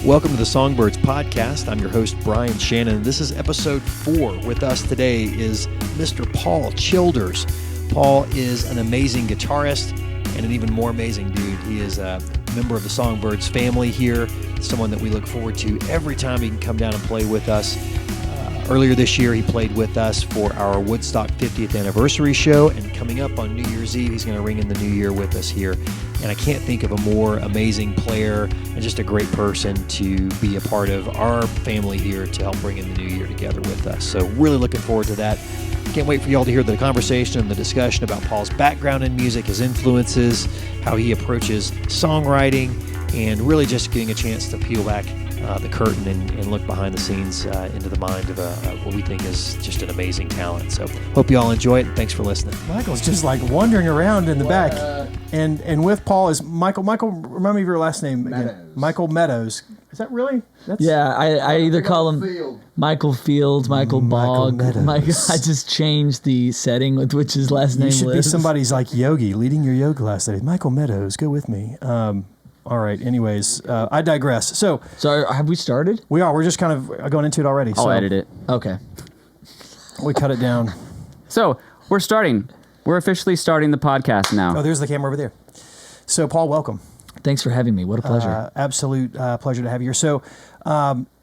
Welcome to the Songbirds podcast. I'm your host, Bryan Shannon. This is episode 4. With us today is Mr. Paul Childers. Paul is an amazing guitarist and an even more amazing dude. He is a member of the Songbirds family here, someone that we look forward to every time he can come down and play with us. Earlier this year, he played with us for our Woodstock 50th anniversary show, and coming up on New Year's Eve, he's going to ring in the new year with us here. And I can't think of a more amazing player and just a great person to be a part of our family here to help bring in the new year together with us. So really looking forward to that. Can't wait for y'all to hear the conversation and the discussion about Paul's background in music, his influences, how he approaches songwriting, and really just getting a chance to peel back the curtain and look behind the scenes into the mind of what we think is just an amazing talent. So hope you all enjoy it, and thanks for listening. Michael's just like wandering around in the back. And with Paul is Michael. Michael, remind me of your last name again. Meadows. Michael Meadows. Is that really? That's, Yeah, I either call him Field. Michael Fields, Michael Bogg. Meadows. I just changed the setting with which his last name You should be lives. somebody's like yogi, leading your yoga class today. Michael Meadows, go with me. All right, anyways, I digress. So Have we started? we're just kind of going into it already. I'll so edit it. Okay. We cut it down. So we're starting. We're officially starting the podcast now. Oh, there's the camera over there. So Paul, welcome. Thanks for having me. What a pleasure. Absolute pleasure to have you here. So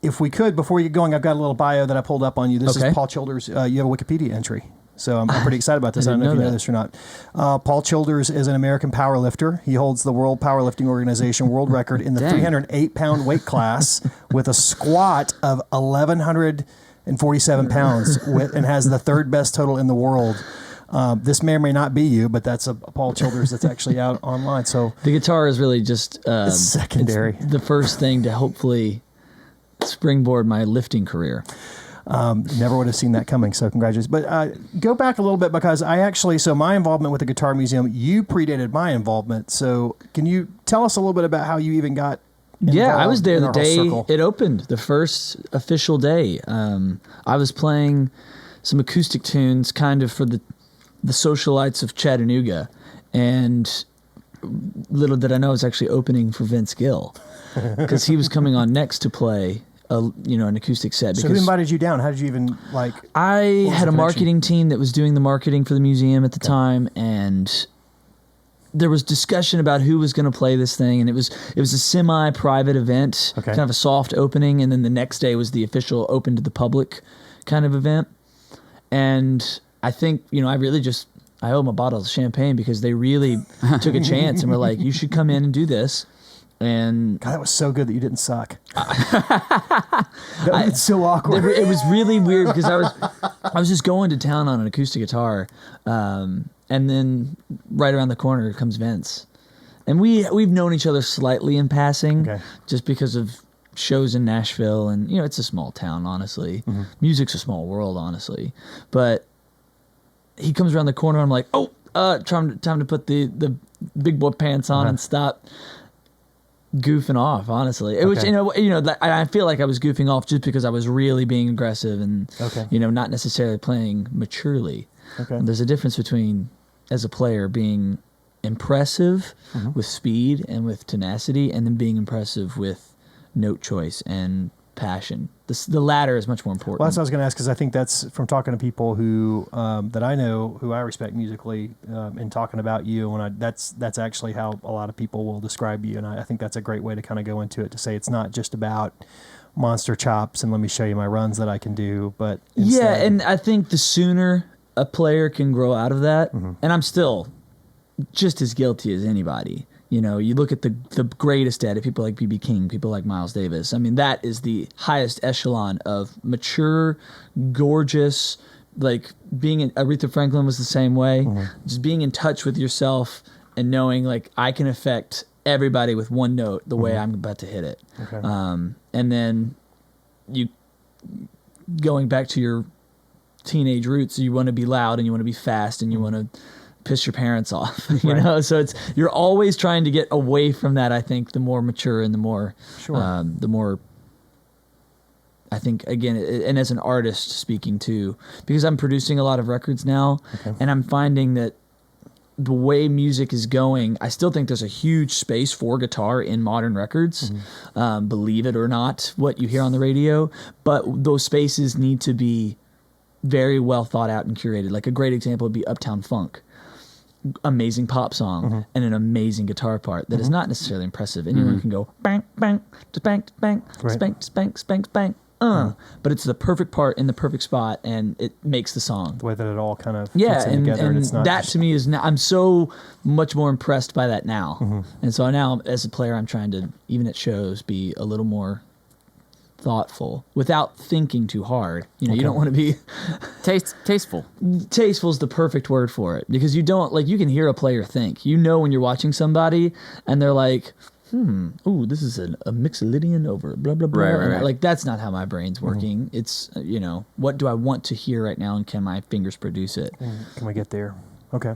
if we could, before you get going, I've got a little bio that I pulled up on you. This Okay. is Paul Childers. You have a Wikipedia entry. So I'm pretty excited about this. I I don't know if didn't you know know this or not. Paul Childers is an American powerlifter. He holds the World Powerlifting Organization world record in the Dang. 308-pound weight class with a squat of 1,147 pounds and has the third best total in the world. This may or may not be you, but that's a Paul Childers that's actually out online. So The guitar is really just it's secondary. it's the first thing to hopefully springboard my lifting career. Never would have seen that coming, so congratulations. But go back a little bit, because so my involvement with the Guitar Museum, you predated my involvement. So can you tell us a little bit about how you even got involved? Yeah, I was there in the our whole day circle? it opened, the first official day. I was playing some acoustic tunes kind of for the socialites of Chattanooga, and little did I know it was actually opening for Vince Gill, because he was coming on next to play an acoustic set. So who Because invited you down? How did you even like? I was had the a marketing team that was doing the marketing for the museum at the time, and there was discussion about who was going to play this thing, and it was a semi-private event, Okay. kind of a soft opening, and then the next day was the official open to the public kind of event. And I think, I owe them a bottle of champagne, because they really took a chance and were like, you should come in and do this. And God, that was so good that you didn't suck. That was so awkward. it was really weird, because I was just going to town on an acoustic guitar, and then right around the corner comes Vince, and we've known each other slightly in passing, Okay. just because of shows in Nashville, and it's a small town, honestly. Mm-hmm. Music's a small world, honestly. But he comes around the corner, and I'm like, time to put the big boy pants on and stop goofing off, honestly. It was, Okay. I feel like I was goofing off just because I was really being aggressive and, Okay. not necessarily playing maturely. Okay. And there's a difference between, as a player, being impressive Mm-hmm. with speed and with tenacity, and then being impressive with note choice and passion. The latter is much more important. Well, that's what I was going to ask, because I think that's from talking to people who that I know, who I respect musically, and talking about you, and that's actually how a lot of people will describe you, and I think that's a great way to kind of go into it, to say it's not just about monster chops and let me show you my runs that I can do, but Yeah, instead, and I think the sooner a player can grow out of that, Mm-hmm. and I'm still just as guilty as anybody. You look at the greatest at it, people like B.B. King, people like Miles Davis. I mean, that is the highest echelon of mature, gorgeous, like being in, Aretha Franklin was the same way, Mm-hmm. just being in touch with yourself and knowing like I can affect everybody with one note the way I'm about to hit it. Okay. And then you going back to your teenage roots, you want to be loud and you want to be fast and you want to piss your parents off, so you're always trying to get away from that. I think the more mature and the more Sure. the more, I think, again, and as an artist speaking too, because I'm producing a lot of records now, and I'm finding that the way music is going, I still think there's a huge space for guitar in modern records. Believe it or not, what you hear on the radio, but those spaces need to be very well thought out and curated. Like a great example would be Uptown Funk. Amazing pop song and an amazing guitar part that is not necessarily impressive. Anyone can go bang, bang, spank, spank, spank, spank, spank, spank. But it's the perfect part in the perfect spot, and it makes the song. The way that it all kind of fits in and together, and it's not that just, to me is now, I'm so much more impressed by that now. And so now as a player, I'm trying to, even at shows, be a little more thoughtful without thinking too hard. You know, you don't want to be Tasteful. tasteful is the perfect word for it, because you don't, like, you can hear a player think. You know when you're watching somebody and they're like, ooh, this is a mixolydian over blah blah blah. Right. Like, that's not how my brain's working. It's, you know, what do I want to hear right now, and can my fingers produce it? Can we get there? Okay.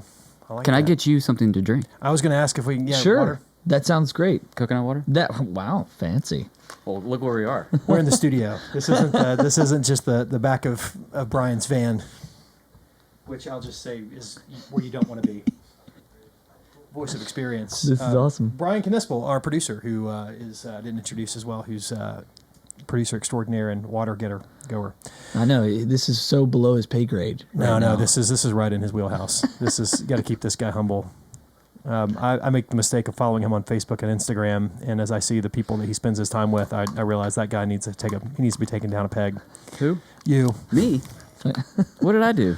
Can I get you something to drink? I was going to ask if we can get Sure. water. That sounds great. Coconut water? Wow, fancy. Well, look where we are. We're in the studio. This isn't just the back of Bryan's van, which I'll just say is where you don't want to be. Voice of experience. This is awesome. Bryan Knispel, our producer, who didn't introduce as well, who's producer extraordinaire and water goer. I know this is so below his pay grade. Right now. This is right in his wheelhouse. This is got to keep this guy humble. I make the mistake of following him on Facebook and Instagram, and as I see the people that he spends his time with, I realize that guy needs to be taken down a peg. Who? You. Me? What did I do?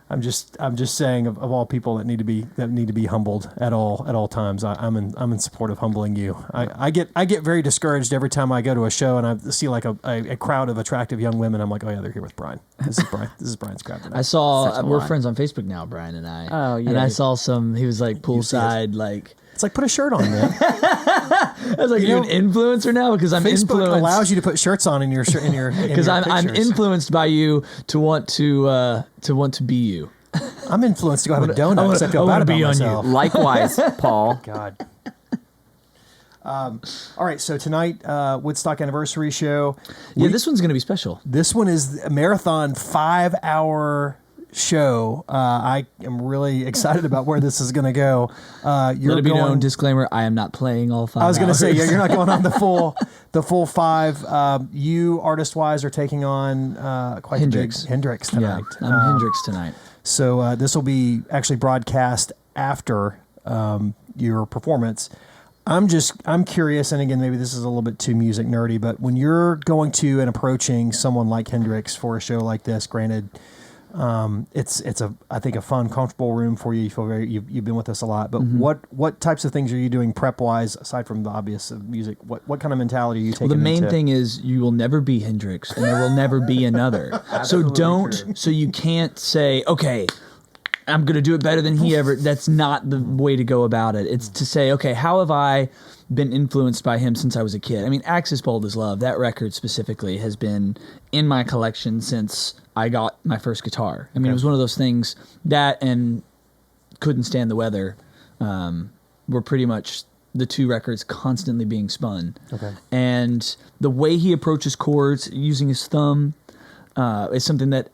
I'm just saying of all people that need to be humbled at all times. I'm in support of humbling you. I get very discouraged every time I go to a show and I see like a crowd of attractive young women. I'm like, oh yeah, they're here with Bryan. This is Bryan's crowd tonight. I saw we're friends on Facebook now, Bryan and I. Oh yeah. And I saw he was like poolside, like. It's like, put a shirt on, man. I was like, you're an influencer now, because I'm Facebook influenced. allows you to put shirts on in your because I'm influenced by you to want to be you. I'm influenced to go have a donut because I feel bad about myself. Likewise, Paul. God. All right, so tonight, Woodstock anniversary show. Yeah, this one's going to be special. This one is a marathon 5-hour show. I am really excited about where this is going to go. Let it be known, disclaimer, I am not playing all 5 hours. I was going to say, yeah, you're not going on the full 5. You, artist-wise, are taking on quite Hendrix. the big Hendrix tonight. Yeah, I'm Hendrix tonight. So this will be actually broadcast after your performance. I'm curious, and again, maybe this is a little bit too music nerdy, but when you're going to and approaching someone like Hendrix for a show like this, granted, it's I think a fun, comfortable room for you. You feel you've been with us a lot, but what types of things are you doing prep wise aside from the obvious of music? What kind of mentality are you taking? Well, the main thing is you will never be Hendrix, and there will never be another. So you can't say, okay, I'm going to do it better than he ever. That's not the way to go about it. It's to say, okay, how have I been influenced by him since I was a kid? I mean, Axis Bold as Love, that record specifically, has been in my collection since I got my first guitar. I mean, It was one of those things that and Couldn't Stand the Weather were pretty much the two records constantly being spun. Okay. And the way he approaches chords using his thumb is something that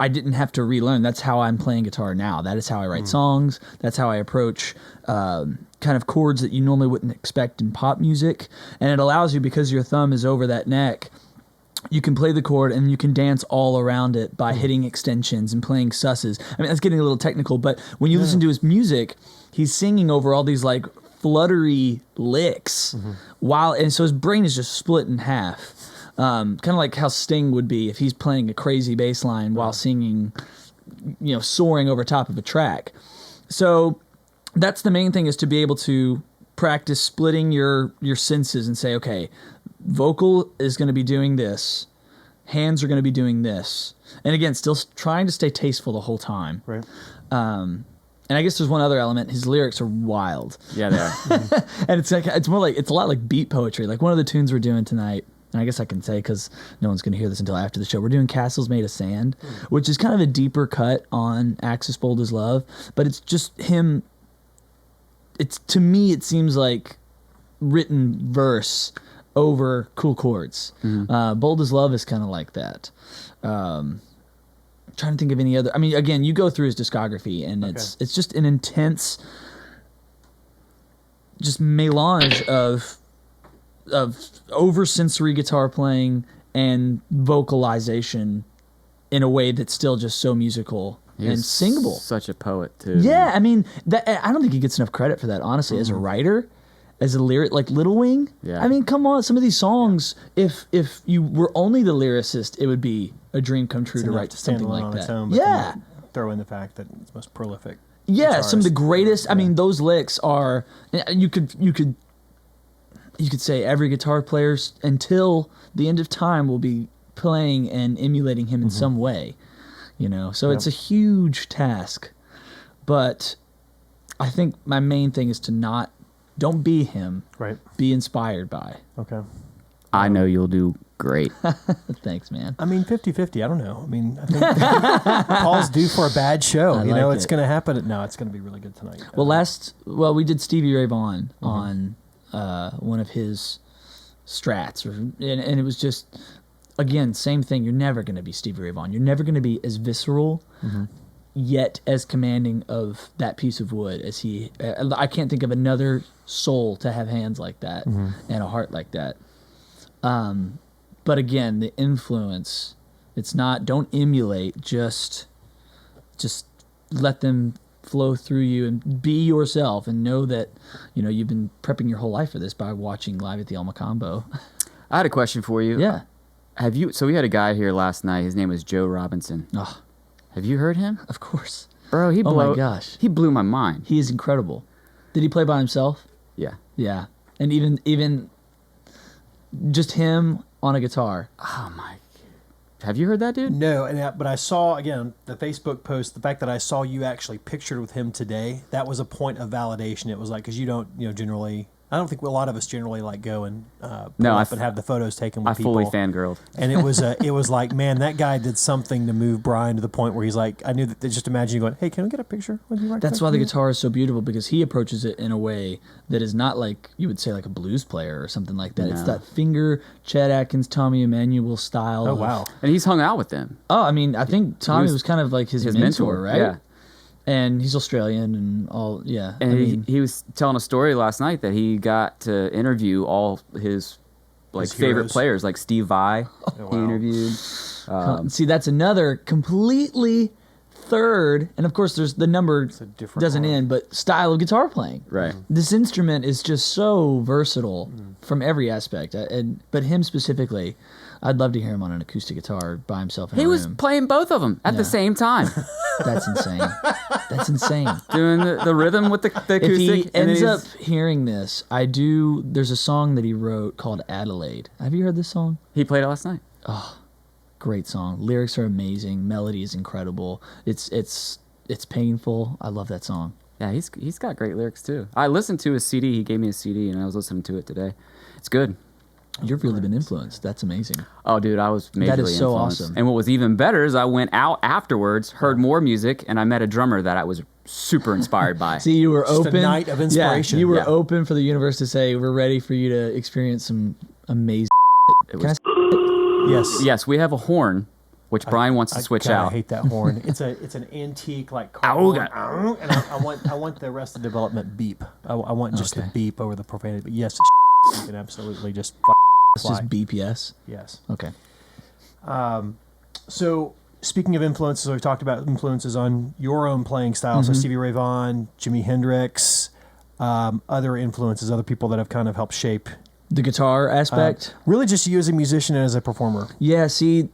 I didn't have to relearn. That's how I'm playing guitar now. That is how I write songs. That's how I approach kind of chords that you normally wouldn't expect in pop music. And it allows you, because your thumb is over that neck, you can play the chord and you can dance all around it by hitting extensions and playing susses. I mean, that's getting a little technical, but when you listen to his music, he's singing over all these like fluttery licks and so his brain is just split in half. Kind of like how Sting would be if he's playing a crazy bass line while singing, soaring over top of a track. So that's the main thing, is to be able to practice splitting your senses and say, okay, vocal is going to be doing this, hands are going to be doing this. And again, still trying to stay tasteful the whole time. Right. And I guess there's one other element. His lyrics are wild. Yeah, they are. And it's a lot like beat poetry. Like one of the tunes we're doing tonight, and I guess I can say because no one's going to hear this until after the show, we're doing Castles Made of Sand, which is kind of a deeper cut on Axis Bold as Love, but it's just him. To me, it seems like written verse over cool chords. Bold as Love is kind of like that. And trying to think of any other. I mean, again, you go through his discography, and it's just an intense, just melange of over sensory guitar playing and vocalization in a way that's still just so musical and singable. Such a poet too. Yeah, I mean, I don't think he gets enough credit for that, honestly, as a writer. As a lyric, like Little Wing. Yeah. I mean, come on, some of these songs, if you were only the lyricist, it would be a dream come true to write something like on that. its own, but then throw in the fact that it's most prolific. Yeah, some of the guitarist. greatest. I mean, those licks are. You could say every guitar player until the end of time will be playing and emulating him in some way. So it's a huge task, but I think my main thing is to don't be him. Right. Be inspired by. Okay. I know you'll do great. Thanks, man. I mean, 50-50. I don't know. I mean, I think Paul's due for a bad show. I It's like going to happen. No, it's going to be really good tonight. Well, we did Stevie Ray Vaughan on one of his strats, and it was just, again, same thing. You're never going to be Stevie Ray Vaughan. You're never going to be as visceral, yet as commanding of that piece of wood as he. I can't think of another soul to have hands like that and a heart like that. But again, the influence, it's not, don't emulate, just let them flow through you and be yourself and know that, you've been prepping your whole life for this by watching Live at the El Macambo. I had a question for you. Yeah. So we had a guy here last night. His name was Joe Robinson. Oh, Have you heard him? of course. Bro, Oh my gosh. He blew my mind. He is incredible. Did he play by himself? Yeah. Yeah. And even just him on a guitar. Oh my. Have you heard that dude? No, but I saw, again, the Facebook post, the fact that I saw you actually pictured with him today, that was a point of validation. It was like, because you don't, generally, I don't think a lot of us generally like go and pull up and have the photos taken with people. I fully fangirled. And it was like, man, that guy did something to move Bryan to the point where he's like, I knew that, just imagine you going, hey, can we get a picture with you right That's why the guitar is so beautiful, because he approaches it in a way that is not like you would say like a blues player or something like that. No. It's that finger, Chet Atkins, Tommy Emmanuel style. Oh, wow. And he's hung out with them. Oh, I mean, I think Tommy was kind of like his mentor, right? Yeah. And he's Australian and all, yeah. And he was telling a story last night that he got to interview all his His favorite heroes. players, like Steve Vai. He wow. interviewed. See, that's another completely third, and of course, there's the number a different doesn't art. end, but style of guitar playing. Right. This instrument is just so versatile from every aspect, but him specifically, I'd love to hear him on an acoustic guitar by himself in He a was room. playing both of them at the same time, That's insane. That's insane. doing the rhythm with the acoustic. If he and ends then up hearing this, there's a song that he wrote called Adelaide. Have you heard this song? he played it last night. Great song. Lyrics are amazing. Melody is incredible. It's painful. I love that song. Yeah, he's got great lyrics too. I listened to his CD. He gave me a CD, and I was listening to it today. It's good. You've really been influenced. That's amazing. Oh, dude, I was majorly That is so influenced. awesome. And what was even better is I went out afterwards, heard more music, and I met a drummer that I was super inspired by. See, you were Just a open. night of inspiration. Yeah, you were Yeah. open for the universe to say, we're ready for you to experience some amazing. It Can I Yes. Yes, we have a horn, which Bryan wants to switch God, out. I hate that horn. It's an antique like car Auga. horn. And I want the Arrested Development beep. I want just the Okay. beep over the profanity. But yes, you can absolutely just It's fly. just BPS. Yes. Okay. So speaking of influences, we talked about influences on your own playing style. So Stevie Ray Vaughan, Jimi Hendrix, other influences, other people that have kind of helped shape. The guitar aspect. Really just you as a musician and as a performer. Yeah, see,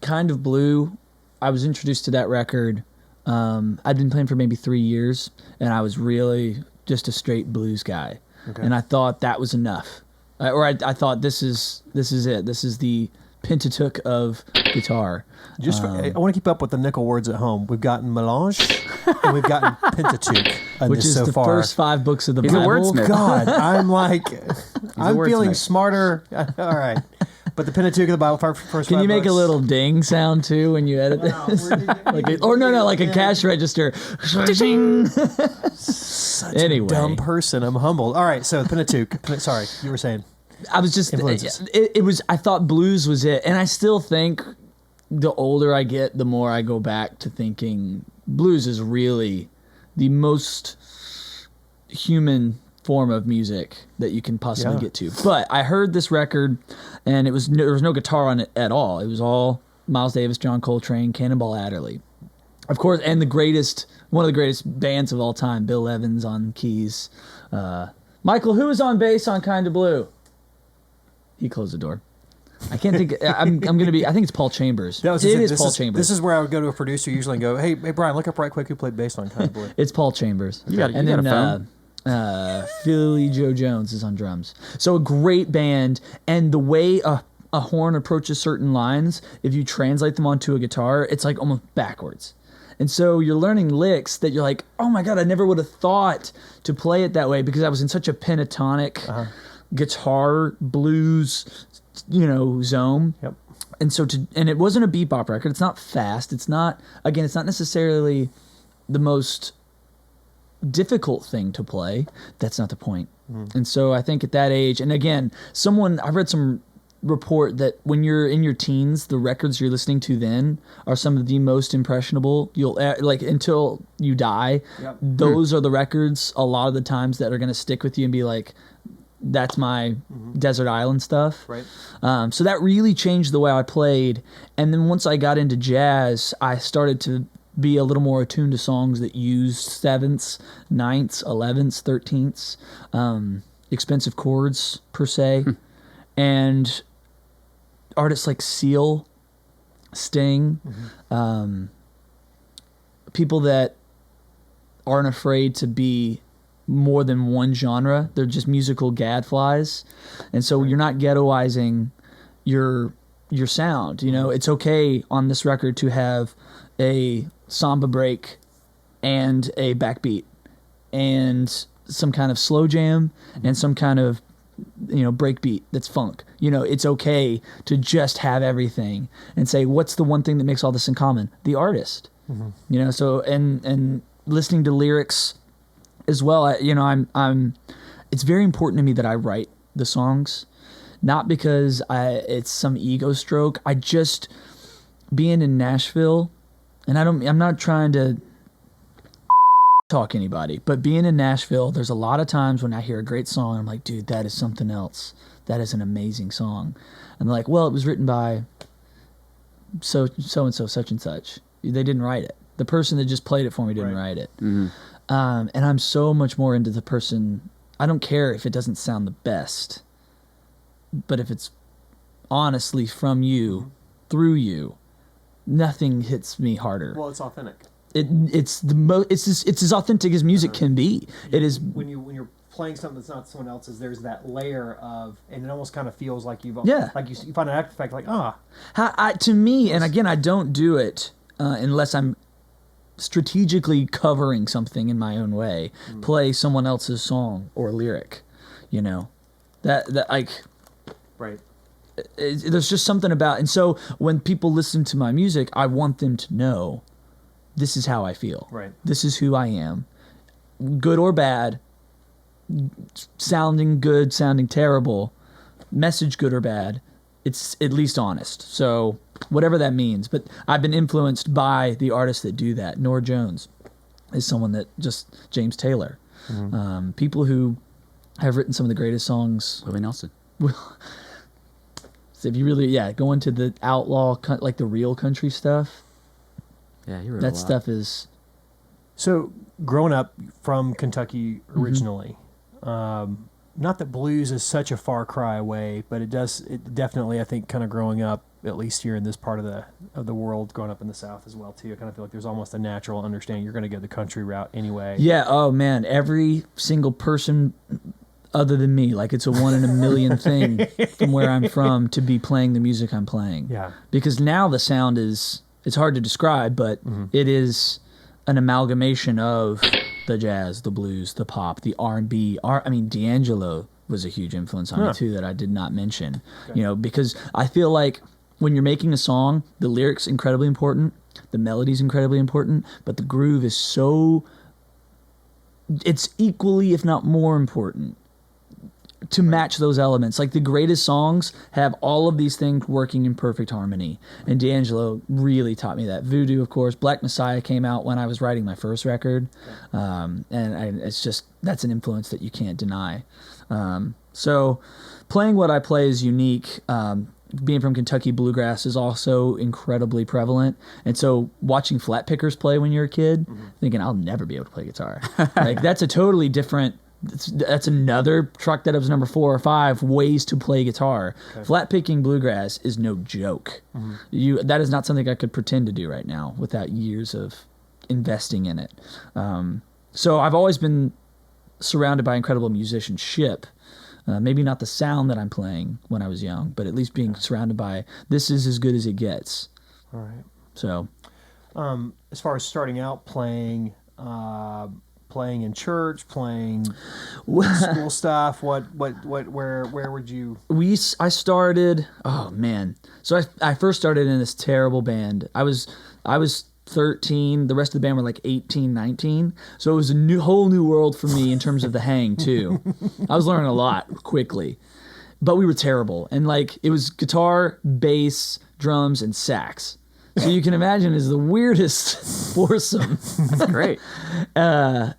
Kind of Blue, I was introduced to that record. I'd been playing for maybe 3 years, and I was really just a straight blues guy. Okay. And I thought that was enough. I thought this is it. This is the Pentateuch of guitar. Just I want to keep up with the nickel words at home. We've gotten melange and we've gotten Pentateuch on Which this is so the far. first 5 books of the He's a Bible. wordsmith. God, I'm like, I'm feeling wordsmith. smarter. All right. But the Pentateuch of the Bible, first Can 5 you make books. a little ding sound too when you edit this? Like a cash register. Such Anyway. a dumb person. I'm humbled. All right, so the Pentateuch. Sorry, you were saying. I was just Influences. it was I thought blues was it, and I still think the older I get, the more I go back to thinking blues is really the most human form of music that you can possibly get to. But I heard this record, and there was no guitar on it at all. It was all Miles Davis, John Coltrane, Cannonball Adderley, of course, and one of the greatest bands of all time, Bill Evans on keys. Michael, who is on bass on Kinda Blue? He closed the door. I can't think. I'm gonna be. I think it's Paul Chambers. It is Paul Chambers. This is where I would go to a producer usually and go, "Hey, Bryan, look up right quick who played bass on Kinda Blue." It's Paul Chambers. You got a phone? Philly Joe Jones is on drums. So a great band, and the way a horn approaches certain lines, if you translate them onto a guitar, it's like almost backwards. And so you're learning licks that you're like, oh my God, I never would have thought to play it that way because I was in such a pentatonic guitar blues, zone. Yep. And so and it wasn't a bebop record. It's not fast. It's not necessarily the most difficult thing to play. That's not the point. And so I think at that age, and again, I read some report that when you're in your teens, the records you're listening to then are some of the most impressionable you'll until you die. Yep. Those are the records a lot of the times that are going to stick with you and be like, that's my desert island stuff. Right. So that really changed the way I played. And then once I got into jazz, I started to be a little more attuned to songs that used sevenths, ninths, 11ths, 13ths, expensive chords per se. And artists like Seal, Sting, people that aren't afraid to be more than one genre. They're just musical gadflies. And so you're not ghettoizing your sound. It's okay on this record to have a samba break and a backbeat and some kind of slow jam and some kind of breakbeat that's funk. It's okay to just have everything and say, what's the one thing that makes all this in common? The artist. So and listening to lyrics as well. I'm it's very important to me that I write the songs, not because it's some ego stroke. I just being in Nashville, and I'm not trying to talk anybody, but being in Nashville, there's a lot of times when I hear a great song, I'm like, dude, that is something else. That is an amazing song. And they're like, well, it was written by so and so, such and such. They didn't write it. The person that just played it for me didn't write it. And I'm so much more into the person. I don't care if it doesn't sound the best, but if it's honestly from you, through you, nothing hits me harder. Well, it's authentic. It's as authentic as music can be. It is when you're playing something that's not someone else's. There's that layer of, and it almost kind of feels like you find an after effect like to me, and again, I don't do it unless I'm strategically covering something in my own way. Play someone else's song or lyric, that like right. There's just something about, and so when people listen to my music, I want them to know this is how I feel. Right. This is who I am. Good or bad, sounding good, sounding terrible, message good or bad, it's at least honest. So whatever that means. But I've been influenced by the artists that do that. Norah Jones is someone that James Taylor. People who have written some of the greatest songs. Willie Nelson. So if you really, go into the outlaw, like the real country stuff. Yeah, he wrote that a lot. stuff is. So, growing up from Kentucky originally, not that blues is such a far cry away, but it definitely, I think, kind of growing up, at least here in this part of the world, growing up in the South as well too, I kind of feel like there's almost a natural understanding you're going to go the country route anyway. Yeah. Oh man, every single person other than me, like it's a 1 in a million thing from where I'm from to be playing the music I'm playing. Yeah. Because now the sound it's hard to describe, but it is an amalgamation of the jazz, the blues, the pop, the R&B. D'Angelo was a huge influence on me too that I did not mention. Okay. Because I feel like when you're making a song, the lyrics incredibly important, the melody's incredibly important, but the groove is it's equally, if not more important to match those elements. Like the greatest songs have all of these things working in perfect harmony. And D'Angelo really taught me that. Voodoo, of course. Black Messiah came out when I was writing my first record. It's just, that's an influence that you can't deny. So playing what I play is unique. Being from Kentucky, bluegrass is also incredibly prevalent. And so watching flat pickers play when you're a kid, thinking, I'll never be able to play guitar. Like that's a totally different... That's another truck that was number 4 or 5 ways to play guitar. Okay. Flat picking bluegrass is no joke. That is not something I could pretend to do right now without years of investing in it. So I've always been surrounded by incredible musicianship. Maybe not the sound that I'm playing when I was young, but at least being surrounded by this is as good as it gets. All right. So, as far as starting out playing in church, playing school stuff, where would you? I started. Oh man! So I first started in this terrible band. I was 13. The rest of the band were like 18, 19. So it was a whole new world for me in terms of the hang too. I was learning a lot quickly, but we were terrible. And like it was guitar, bass, drums, and sax. So you can imagine it's the weirdest foursome. That's great. And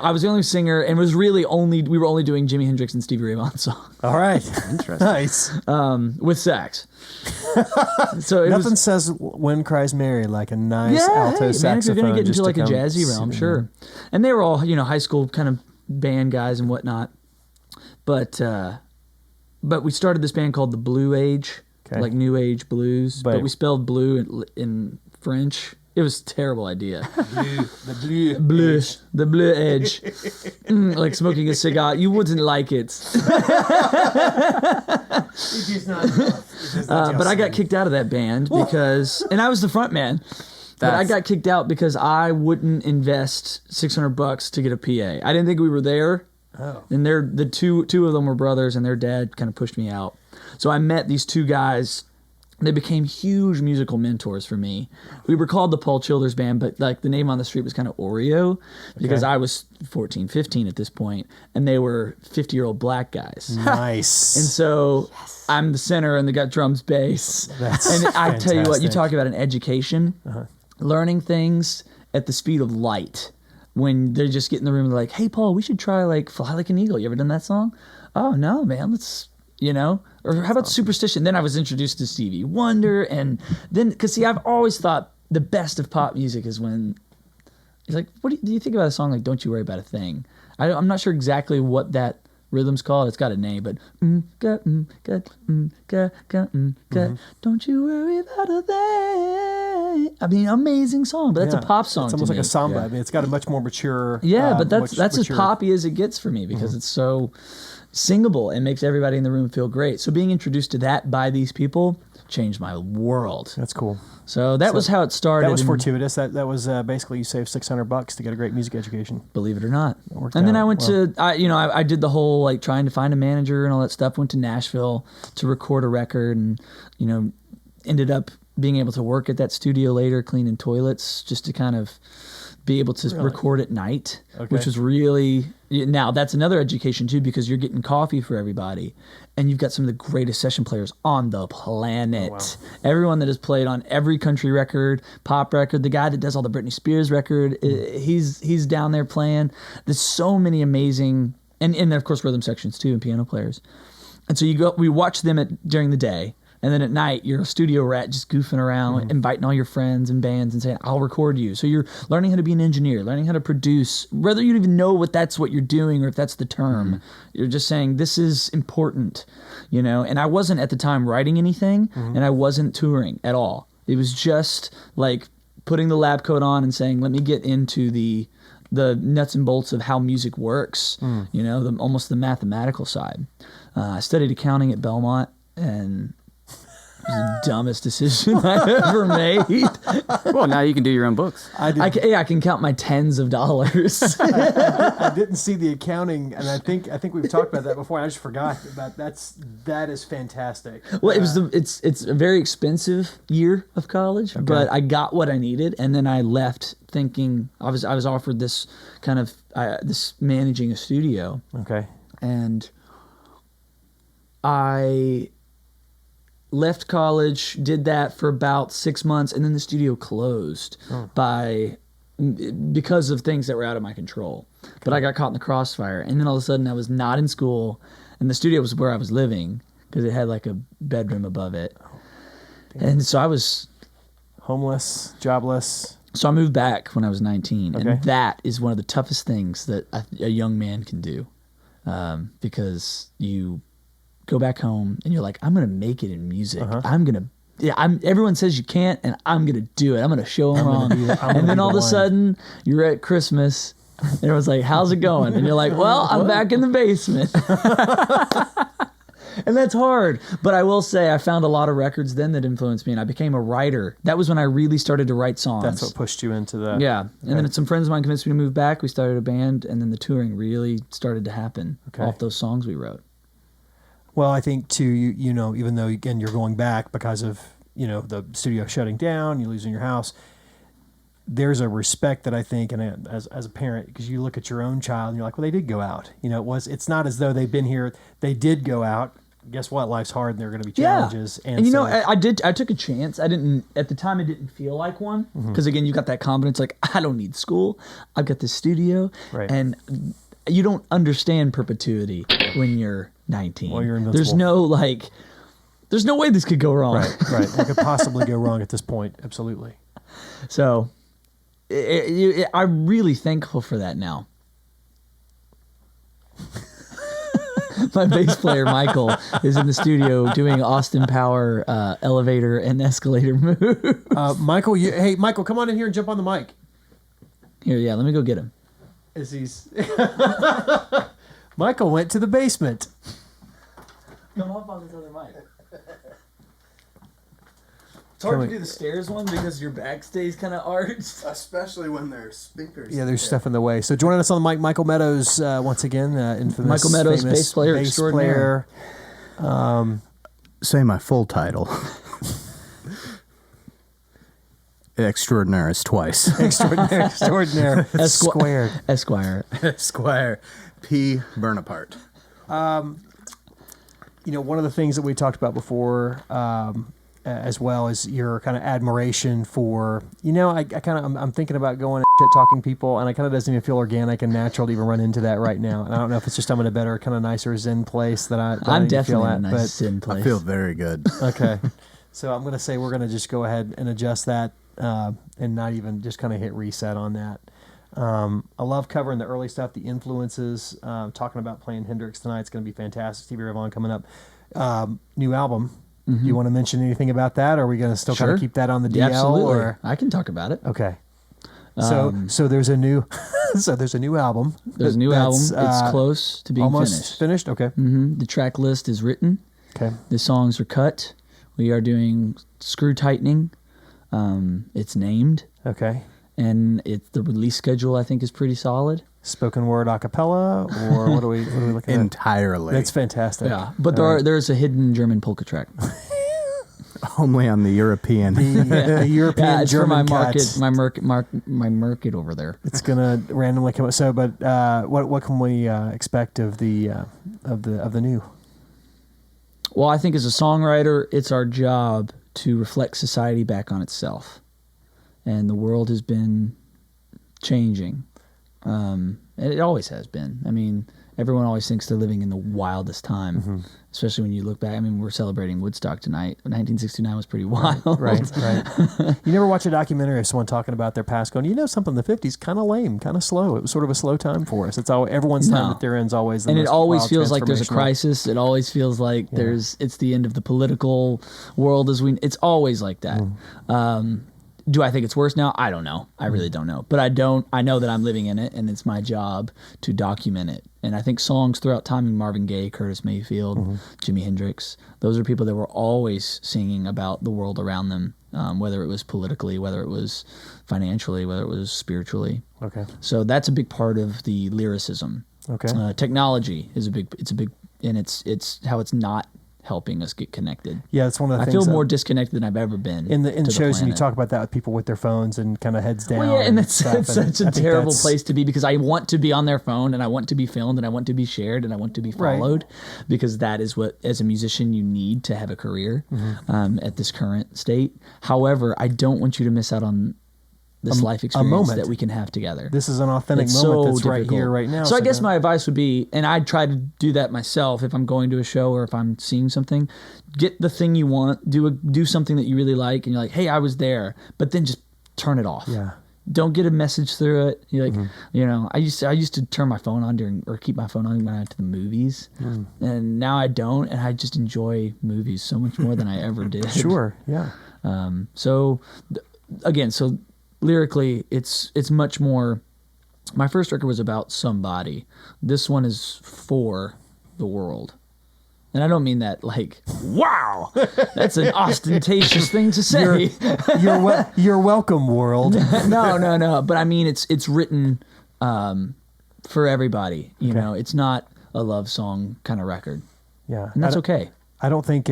I was the only singer, and we were only doing Jimi Hendrix and Stevie Ray Vaughan songs. All right, interesting. Nice. With sax. So nothing says "Wind Cries Mary" like a nice alto saxophone. Man, if you're gonna get into like a jazzy sit realm, sure. And they were all high school kind of band guys and whatnot. But we started this band called the Blue Age, like New Age blues. But we spelled blue in French. It was a terrible idea. The blue edge. Like smoking a cigar. You wouldn't like it. It is not but I got kicked out of that band because, and I was the front man. But I got kicked out because I wouldn't invest $600 to get a PA. I didn't think we were there. Oh. And the two of them were brothers, and their dad kind of pushed me out. So I met these two guys. They became huge musical mentors for me. We were called the Paul Childers Band, but like the name on the street was kind of Oreo because I was 14, 15 at this point, and they were 50-year-old black guys. Nice. And so I'm the center, and they got drums, bass. That's and I fantastic. tell you what, you talk about an education, learning things at the speed of light. When they just get in the room and they're like, hey, Paul, we should try like Fly Like an Eagle. You ever done that song? Oh, no, man, let's... or how about Superstition? Then I was introduced to Stevie Wonder, and then, because see, I've always thought the best of pop music is when it's like, what do you think about a song like Don't You Worry About a Thing? I'm not sure exactly what that rhythm's called. It's got a name, but don't you worry about a thing. I mean, amazing song, but that's a pop song. It's almost to like me. a samba. I mean, it's got a much more mature. But that's as mature. poppy as it gets for me because it's so singable and makes everybody in the room feel great. So being introduced to that by these people changed my world. That's cool. So that was how it started. That was fortuitous. That was basically you saved $600 to get a great music education. Believe it or not. And then I went to I did the whole like trying to find a manager and all that stuff. Went to Nashville to record a record, and ended up being able to work at that studio later, cleaning toilets, just to kind of be able to record at night, which was really... Now, that's another education, too, because you're getting coffee for everybody, and you've got some of the greatest session players on the planet. Oh, wow. Everyone that has played on every country record, pop record, the guy that does all the Britney Spears record, he's down there playing. There's so many amazing... And then, of course, rhythm sections, too, and piano players. And so we watch them during the day, and then at night, you're a studio rat just goofing around, inviting all your friends and bands and saying, I'll record you. So you're learning how to be an engineer, learning how to produce, whether you even know that's what you're doing or if that's the term. You're just saying, this is important, And I wasn't at the time writing anything, and I wasn't touring at all. It was just like putting the lab coat on and saying, let me get into the nuts and bolts of how music works, almost the mathematical side. I studied accounting at Belmont, and... It was the dumbest decision I ever made. Well, now you can do your own books. I can count my tens of dollars. I didn't see the accounting, and I think we've talked about that before. I just forgot about that is fantastic. Well, it's a very expensive year of college, but I got what I needed, and then I left thinking I was offered this kind of this managing a studio. Okay. And I left college, did that for about 6 months, and then the studio closed because of things that were out of my control. But I got caught in the crossfire, and then all of a sudden I was not in school, and the studio was where I was living because it had like a bedroom above it. And so I was homeless, jobless. So I moved back when I was 19, Okay. and that is one of the toughest things that a young man can do, because you go back home and you're like, I'm gonna make it in music. Everyone says you can't, and I'm gonna do it. I'm gonna show them wrong. And then all of a sudden, you're at Christmas, and everyone's like, "How's it going?" And you're like, "Well, I'm back in the basement." And that's hard. But I will say I found a lot of records then that influenced me, and I became a writer. That was when I really started to write songs. That's what pushed you into that. Yeah. And then some friends of mine convinced me to move back. We started a band, and then the touring really started to happen off those songs we wrote. Well, I think too, you know, even though again you're going back because of, you know, the studio shutting down, you losing your house, there's a respect that I think, and as a parent, because you look at your own child and you're like, well, they did go out. You know, it's not as though they've been here. They did go out. Guess what? Life's hard, and there are going to be challenges. Yeah. And you know, I took a chance. I didn't at the time. It didn't feel like one because again, you got that confidence. Like, I don't need school. I've got this studio, and you don't understand perpetuity when you're 19. Well, you're invincible. There's no way this could go wrong. Right. What could possibly go wrong at this point? Absolutely. So, I'm really thankful for that now. My bass player, Michael, is in the studio doing Austin Power elevator and escalator moves. Michael, Michael, come on in here and jump on the mic. Here, let me go get him. Michael went to the basement. Come up on this other mic. It's hard to do the stairs one because your back stays kind of arched. Especially when there's speakers. Yeah, there's stuff in the way. So joining us on the mic, Michael Meadows, once again, infamous Michael Meadows, famous bass player extraordinaire. Say my full title. Extraordinaire is twice. Extraordinaire. Squared. Esquire. Esquire P. Bernapart. You know, one of the things that we talked about before, as well as your kind of admiration for, you know, I'm thinking about going and shit talking people, and I kind of doesn't even feel organic and natural to even run into that right now. And I don't know if it's just I'm in a better, kind of nicer Zen place that I'm definitely feel in at, a nice Zen place. I feel very good. Okay. So I'm going to say we're going to just go ahead and adjust that and not even just kind of hit reset on that. I love covering the early stuff, the influences, talking about playing Hendrix tonight. It's going to be fantastic. Stevie Vaughan coming up. New album. Do you want to mention anything about that, or are we going to still kind of keep that on the DL? Yeah, absolutely. Or? I can talk about it. Okay. So there's a new there's a new album. There's a new album. It's close to being almost finished. Okay. The track list is written. Okay. The songs are cut. We are doing screw tightening. It's named. Okay. And the release schedule I think is pretty solid. Spoken word a cappella, or what are we looking at? Entirely. That's fantastic. Yeah, but there's a hidden German polka track. Only on the European. The European it's German for my cuts. market, my market over there. It's gonna randomly come up. So, but what can we expect of the new? Well, I think as a songwriter, it's our job to reflect society back on itself, and the world has been changing. And it always has been. I mean, everyone always thinks they're living in the wildest time, especially when you look back. I mean, we're celebrating Woodstock tonight. 1969 was pretty wild. Right. You never watch a documentary of someone talking about their past going, you know something, the 50s, kind of lame, kind of slow. It was sort of a slow time for us. It's all everyone's time that they're in is always the and most it always wild, feels like there's a transformational. crisis. It always feels like it's the end of the political world it's always like that. Do I think it's worse now? I don't know. I really don't know. But I know that I'm living in it, and it's my job to document it. And I think songs throughout time, Marvin Gaye, Curtis Mayfield, Jimi Hendrix, those are people that were always singing about the world around them, whether it was politically, whether it was financially, whether it was spiritually. Okay. So that's a big part of the lyricism. Okay. Technology is a big, and it's how helping us get connected. Yeah, it's one of the I things feel more disconnected than I've ever been in to the shows, and you planet. talk about that with people with their phones and kind of heads down. Well, yeah, and that's stuff, and such I a think terrible that's- place to be, because I want to be on their phone, and I want to be filmed, and I want to be shared, and I want to be Right. followed, because that is what, as a musician, you need to have a career at this current state. However, I don't want you to miss out on this life experience moment. that we can have together. This is an authentic It's moment so that's right difficult. here, right now. So I guess don't- my advice would be, and I try to do that myself if I'm going to a show or if I'm seeing something, get the thing you want, do something that you really like, and you're like, hey, I was there, but then just turn it off. Yeah. Don't get a message through it. You're like, you know, I used to turn my phone on during, or keep my phone on when I went to the movies, and now I don't, and I just enjoy movies so much more than I ever did. Sure. Yeah. So again, so lyrically, it's much more. My first record was about somebody. This one is for the world. And I don't mean that like, wow, that's an ostentatious thing to say. You're welcome, world. No. But I mean, it's written for everybody. You know, it's not a love song kind of record, Yeah. and that's okay. I don't think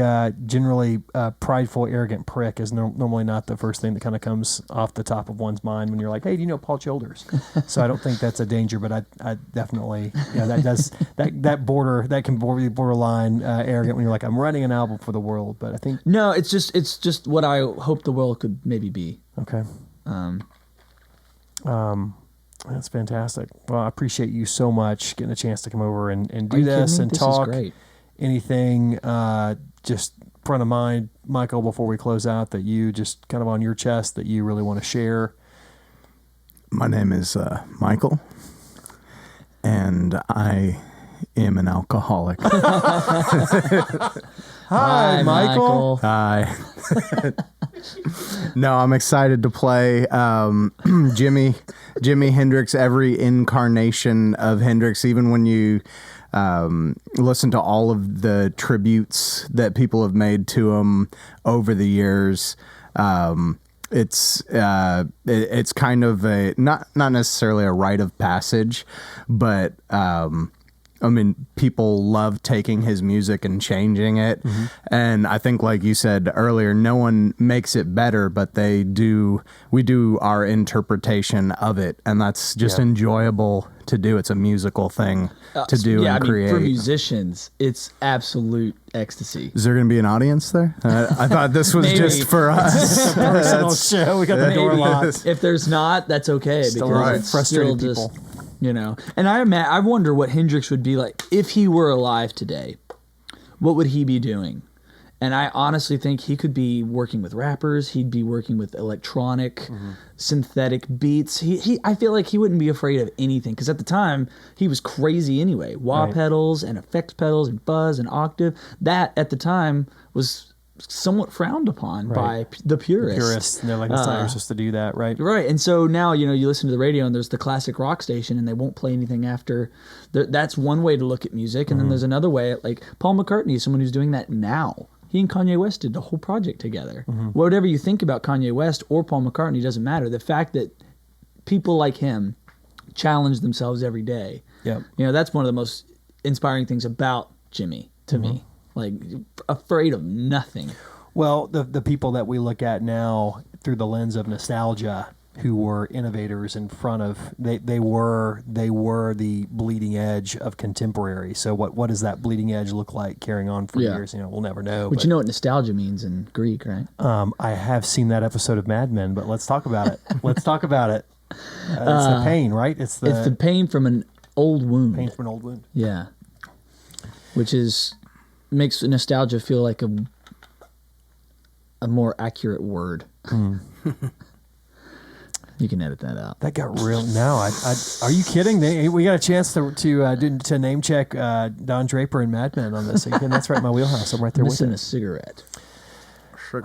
generally prideful, arrogant prick is normally not the first thing that kind of comes off the top of one's mind when you're like, hey, do you know Paul Childers? So I don't think that's a danger, but I definitely, that does, that can be borderline arrogant when you're like, I'm writing an album for the world. But I think, No, it's just what I hope the world could maybe be. okay. That's fantastic. Well, I appreciate you so much getting a chance to come over and Are do you this kidding me? and This talk. is great. Anything just front of mind, Michael, before we close out, that you just kind of on your chest that you really want to share? My name is Michael, and I am an alcoholic. Hi, Michael. Hi. No, I'm excited to play Jimi Hendrix, every incarnation of Hendrix, even when you listen to all of the tributes that people have made to him over the years. It's kind of a not necessarily a rite of passage, but I mean, people love taking his music and changing it. And I think, like you said earlier, no one makes it better, but we do our interpretation of it. And that's just enjoyable to do. It's a musical thing to do and create. For musicians, it's absolute ecstasy. Is there going to be an audience there? I thought this was Maybe. just for us. Personal show. We got the door Maybe. locked. If there's not, that's okay, Still because right. it's Frustrated still people. just, you know. And I wonder what Hendrix would be like if he were alive today. What would he be doing? And I honestly think he could be working with rappers. He'd be working with electronic, synthetic beats. I feel like he wouldn't be afraid of anything, because at the time he was crazy anyway. Wah Right. pedals and effects pedals and buzz and octave. That at the time was somewhat frowned upon by the purists. Purists. And they're like, that's not how you're supposed to do that, right? Right, and so now you listen to the radio and there's the classic rock station and they won't play anything after. That's one way to look at music, and then there's another way. Like Paul McCartney is someone who's doing that now. He and Kanye West did the whole project together. Whatever you think about Kanye West or Paul McCartney doesn't matter. The fact that people like him challenge themselves every day. Yep. That's one of the most inspiring things about Jimmy to me. Like, afraid of nothing. Well, the people that we look at now through the lens of nostalgia, who were innovators in front of, they were the bleeding edge of contemporary. So what does that bleeding edge look like carrying on for Yeah. years? We'll never know. But you know what nostalgia means in Greek, right? I have seen that episode of Mad Men, but let's talk about it. It's the pain, right? It's the pain from an old wound. pain from an old wound. Yeah. Which makes nostalgia feel like a more accurate word. You can edit that out. That got real. No, are you kidding? We got a chance to name check Don Draper and Mad Men on this. Again, that's right in my wheelhouse. I'm right there with Missing it. a cigarette.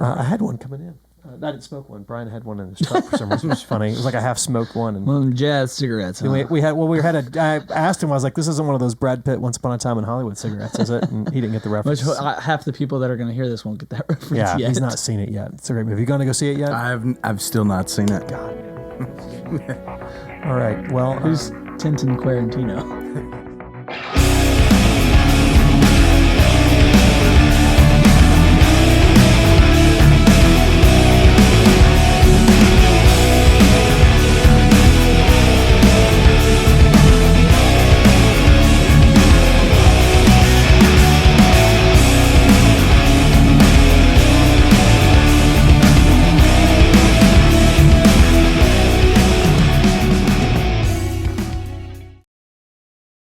I had one coming in. I didn't smoke one. Bryan had one in his truck for some reason, which was funny. It was like a half smoked one. And Well, jazz cigarettes. Huh? I asked him, I was like, this isn't one of those Brad Pitt Once Upon a Time in Hollywood cigarettes, is it? And he didn't get the reference. Which half the people that are going to hear this won't get that reference Yeah, yet. he's not seen it yet. It's a great movie. You going to go see it yet? I've still not seen it. All right. Well, Who's Tintin Quarantino?